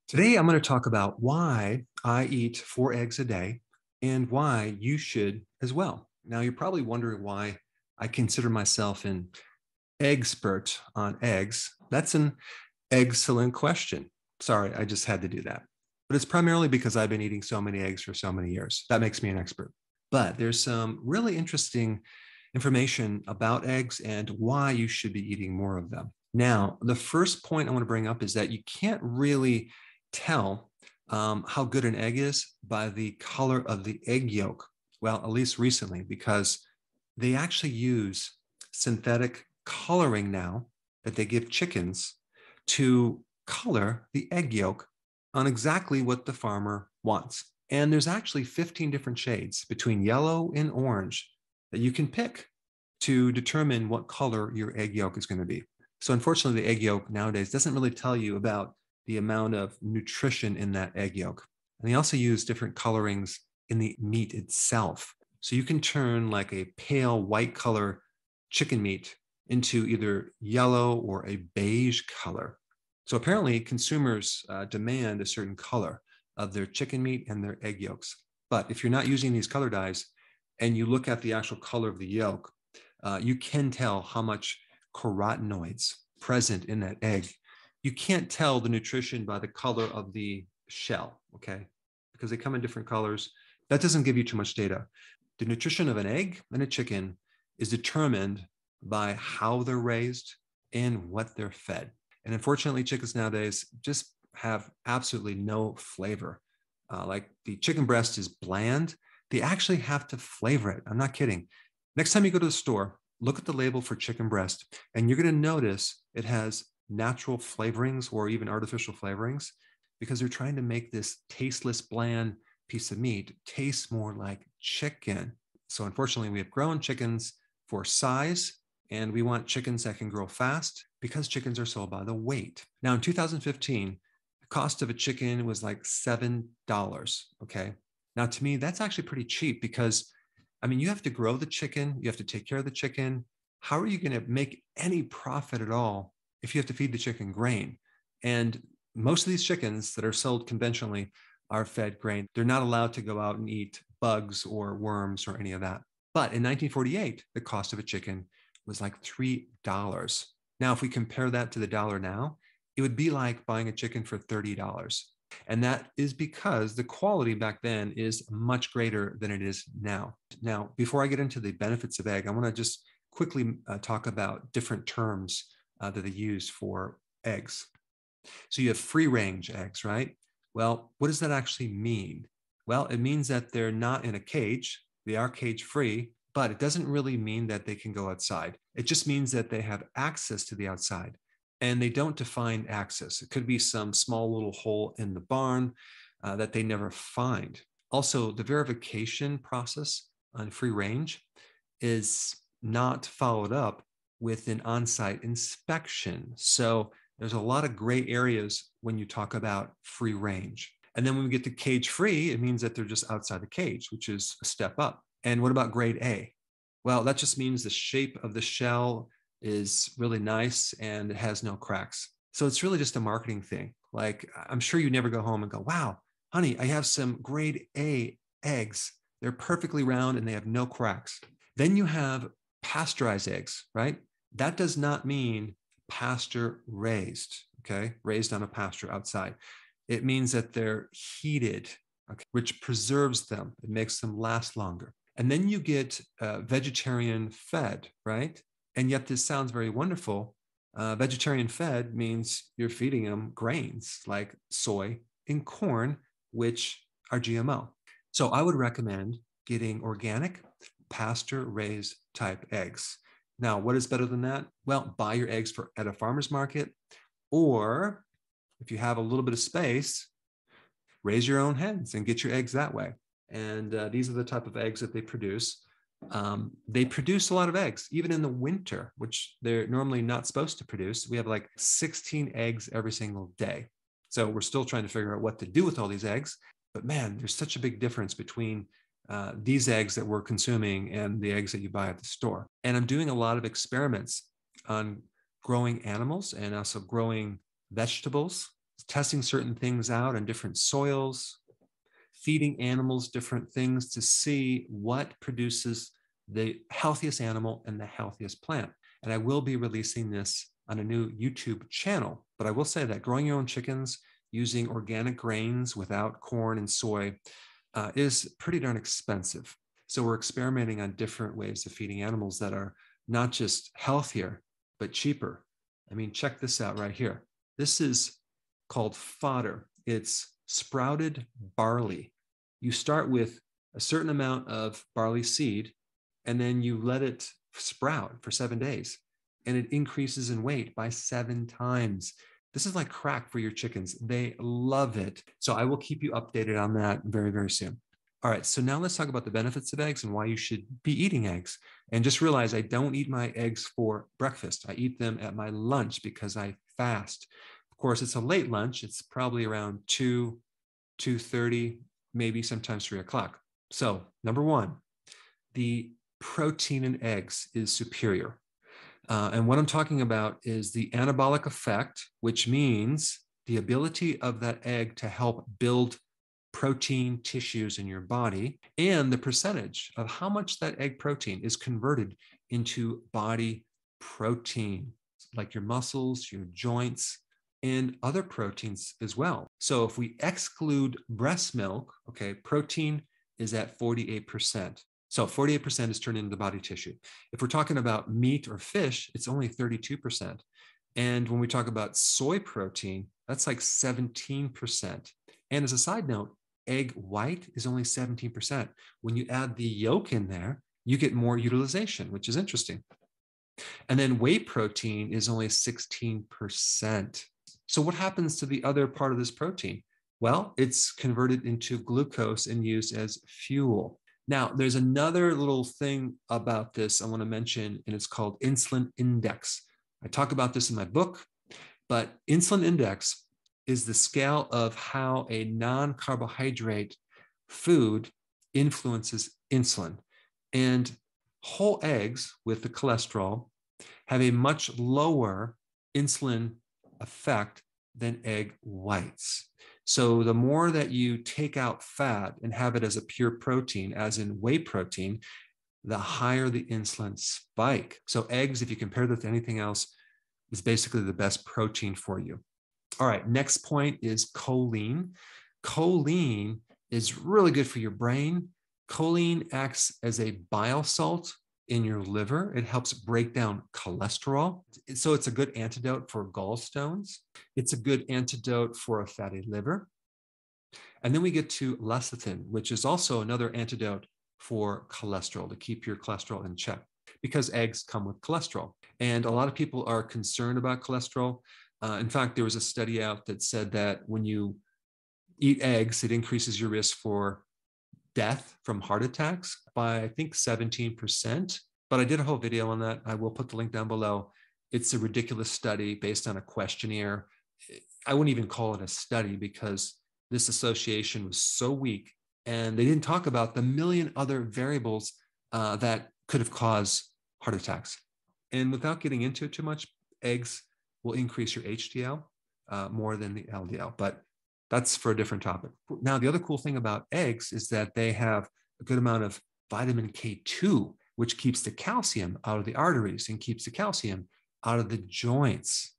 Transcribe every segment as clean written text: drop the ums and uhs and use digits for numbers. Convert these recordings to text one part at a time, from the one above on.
Today, I'm going to talk about why I eat 4 eggs a day and why you should as well. Now, you're probably wondering why I consider myself an expert on eggs. That's an excellent question. Sorry, I just had to do that. But it's primarily because I've been eating so many eggs for so many years. That makes me an expert. But there's some really interesting information about eggs and why you should be eating more of them. Now, the first point I want to bring up is that you can't really tell how good an egg is by the color of the egg yolk. Well, at least recently, because they actually use synthetic coloring now that they give chickens to color the egg yolk on exactly what the farmer wants. And there's actually 15 different shades between yellow and orange that you can pick to determine what color your egg yolk is going to be. So unfortunately, the egg yolk nowadays doesn't really tell you about the amount of nutrition in that egg yolk. And they also use different colorings in the meat itself. So you can turn like a pale white color chicken meat into either yellow or a beige color. So apparently consumers demand a certain color of their chicken meat and their egg yolks. But if you're not using these color dyes and you look at the actual color of the yolk, you can tell how much carotenoids present in that egg. You can't tell the nutrition by the color of the shell, okay? Because they come in different colors. That doesn't give you too much data. The nutrition of an egg and a chicken is determined by how they're raised and what they're fed. And unfortunately, chickens nowadays just have absolutely no flavor. Like the chicken breast is bland. They actually have to flavor it. I'm not kidding. Next time you go to the store, look at the label for chicken breast, and you're going to notice it has natural flavorings or even artificial flavorings because they're trying to make this tasteless, bland piece of meat taste more like chicken. So unfortunately, we have grown chickens for size, and we want chickens that can grow fast because chickens are sold by the weight. Now, in 2015, the cost of a chicken was like $7, okay? Now, to me, that's actually pretty cheap because, I mean, you have to grow the chicken, you have to take care of the chicken. How are you going to make any profit at all if you have to feed the chicken grain? And most of these chickens that are sold conventionally are fed grain. They're not allowed to go out and eat bugs or worms or any of that. But in 1948, the cost of a chicken was like $3. Now, if we compare that to the dollar now, it would be like buying a chicken for $30. And that is because the quality back then is much greater than it is now. Now, before I get into the benefits of egg, I want to just quickly talk about different terms that they use for eggs. So you have free range eggs, right? Well, what does that actually mean? Well, it means that they're not in a cage. They are cage free, but it doesn't really mean that they can go outside. It just means that they have access to the outside, and they don't define access. It could be some small little hole in the barn that they never find. Also, the verification process on free range is not followed up with an on-site inspection. So there's a lot of gray areas when you talk about free range. And then when we get to cage free, it means that they're just outside the cage, which is a step up. And what about grade A? Well, that just means the shape of the shell is really nice and it has no cracks. So it's really just a marketing thing. Like, I'm sure you never go home and go, wow, honey, I have some grade A eggs. They're perfectly round and they have no cracks. Then you have pasteurized eggs, right? That does not mean pasture raised, okay? Raised on a pasture outside. It means that they're heated, okay, which preserves them. It makes them last longer. And then you get vegetarian fed, right? And yet this sounds very wonderful. Vegetarian fed means you're feeding them grains like soy and corn, which are GMO. So I would recommend getting organic, pasture-raised type eggs. Now, what is better than that? Well, buy your eggs at a farmer's market, or if you have a little bit of space, raise your own hens and get your eggs that way. And these are the type of eggs that they produce. They produce a lot of eggs, even in the winter, which they're normally not supposed to produce. We have like 16 eggs every single day. So we're still trying to figure out what to do with all these eggs. But man, there's such a big difference between these eggs that we're consuming and the eggs that you buy at the store. And I'm doing a lot of experiments on growing animals and also growing vegetables testing certain things out on different soils, feeding animals different things to see what produces the healthiest animal and the healthiest plant. And I will be releasing this on a new YouTube channel, but I will say that growing your own chickens using organic grains without corn and soy is pretty darn expensive. So we're experimenting on different ways of feeding animals that are not just healthier, but cheaper. I mean, check this out right here. This is called fodder. It's sprouted barley. You start with a certain amount of barley seed, and then you let it sprout for 7 days, and it increases in weight by 7 times. This is like crack for your chickens. They love it. So I will keep you updated on that very, very soon. All right, so now let's talk about the benefits of eggs and why you should be eating eggs. And just realize I don't eat my eggs for breakfast. I eat them at my lunch because I fast. Of course, it's a late lunch. It's probably around 2, 2:30, maybe sometimes 3 o'clock. So number one, the protein in eggs is superior. And what I'm talking about is the anabolic effect, which means the ability of that egg to help build protein tissues in your body, and the percentage of how much that egg protein is converted into body protein, like your muscles, your joints, and other proteins as well. So if we exclude breast milk, okay, protein is at 48%. So 48% is turned into body tissue. If we're talking about meat or fish, it's only 32%. And when we talk about soy protein, that's like 17%. And as a side note, egg white is only 17%. When you add the yolk in there, you get more utilization, which is interesting. And then whey protein is only 16%. So what happens to the other part of this protein? Well, it's converted into glucose and used as fuel. Now, there's another little thing about this I want to mention, and it's called insulin index. I talk about this in my book, but insulin index is the scale of how a non-carbohydrate food influences insulin. And whole eggs with the cholesterol have a much lower insulin effect than egg whites. So the more that you take out fat and have it as a pure protein, as in whey protein, the higher the insulin spike. So eggs, if you compare that to anything else, is basically the best protein for you. All right, next point is choline. Choline is really good for your brain. Choline acts as a bile salt in your liver. It helps break down cholesterol. So it's a good antidote for gallstones. It's a good antidote for a fatty liver. And then we get to lecithin, which is also another antidote for cholesterol, to keep your cholesterol in check, because eggs come with cholesterol. And a lot of people are concerned about cholesterol. In fact, there was a study out that said that when you eat eggs, it increases your risk for death from heart attacks by, I think, 17%. But I did a whole video on that. I will put the link down below. It's a ridiculous study based on a questionnaire. I wouldn't even call it a study because this association was so weak, and they didn't talk about the million other variables that could have caused heart attacks. And without getting into it too much, eggs will increase your HDL more than the LDL, but that's for a different topic. Now, the other cool thing about eggs is that they have a good amount of vitamin K2, which keeps the calcium out of the arteries and keeps the calcium out of the joints.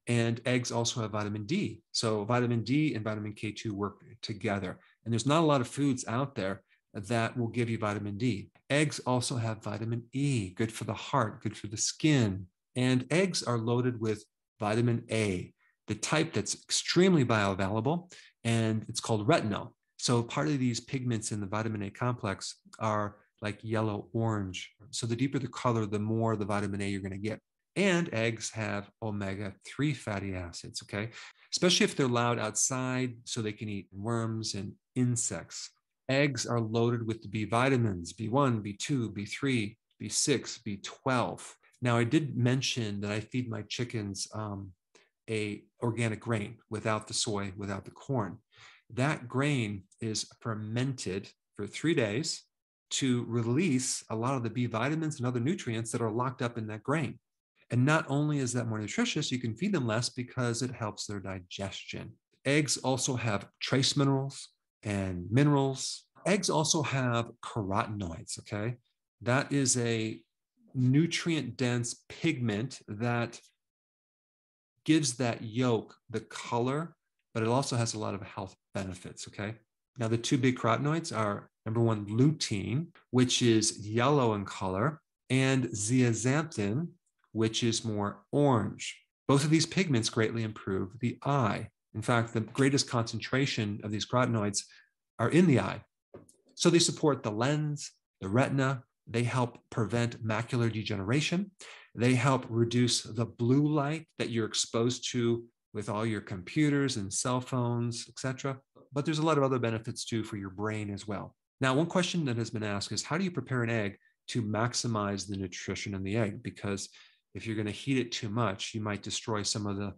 And eggs also have vitamin D. So vitamin D and vitamin K2 work together. And there's not a lot of foods out there that will give you vitamin D. Eggs also have vitamin E, good for the heart, good for the skin. And eggs are loaded with vitamin A, the type that's extremely bioavailable, and it's called retinol. So part of these pigments in the vitamin A complex are like yellow orange. So the deeper the color, the more the vitamin A you're going to get. And eggs have omega-3 fatty acids, okay? Especially if they're allowed outside so they can eat worms and insects. Eggs are loaded with the B vitamins, B1, B2, B3, B6, B12. Now, I did mention that I feed my chickens a organic grain without the soy, without the corn. That grain is fermented for 3 days to release a lot of the B vitamins and other nutrients that are locked up in that grain. And not only is that more nutritious, you can feed them less because it helps their digestion. Eggs also have trace minerals and minerals. Eggs also have carotenoids, okay? That is a nutrient-dense pigment that gives that yolk the color, but it also has a lot of health benefits, okay? Now, the two big carotenoids are, number one, lutein, which is yellow in color, and zeaxanthin, which is more orange. Both of these pigments greatly improve the eye. In fact, the greatest concentration of these carotenoids are in the eye. So they support the lens, the retina. They help prevent macular degeneration. They help reduce the blue light that you're exposed to with all your computers and cell phones, etc. But there's a lot of other benefits too for your brain as well. Now, one question that has been asked is, how do you prepare an egg to maximize the nutrition in the egg? Because if you're going to heat it too much, you might destroy some of the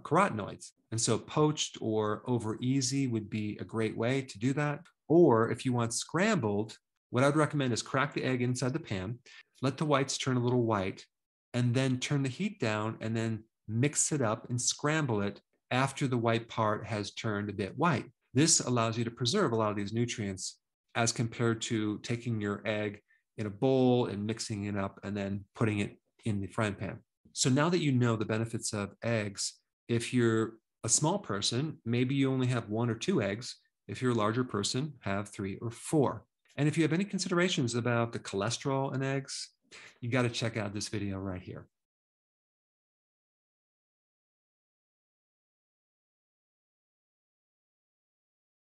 carotenoids. And so poached or over easy would be a great way to do that. Or if you want scrambled, what I'd recommend is crack the egg inside the pan, let the whites turn a little white, and then turn the heat down and then mix it up and scramble it after the white part has turned a bit white. This allows you to preserve a lot of these nutrients as compared to taking your egg in a bowl and mixing it up and then putting it in the frying pan. So now that you know the benefits of eggs, if you're a small person, maybe you only have 1 or 2 eggs. If you're a larger person, have 3 or 4. And if you have any considerations about the cholesterol in eggs, you got to check out this video right here.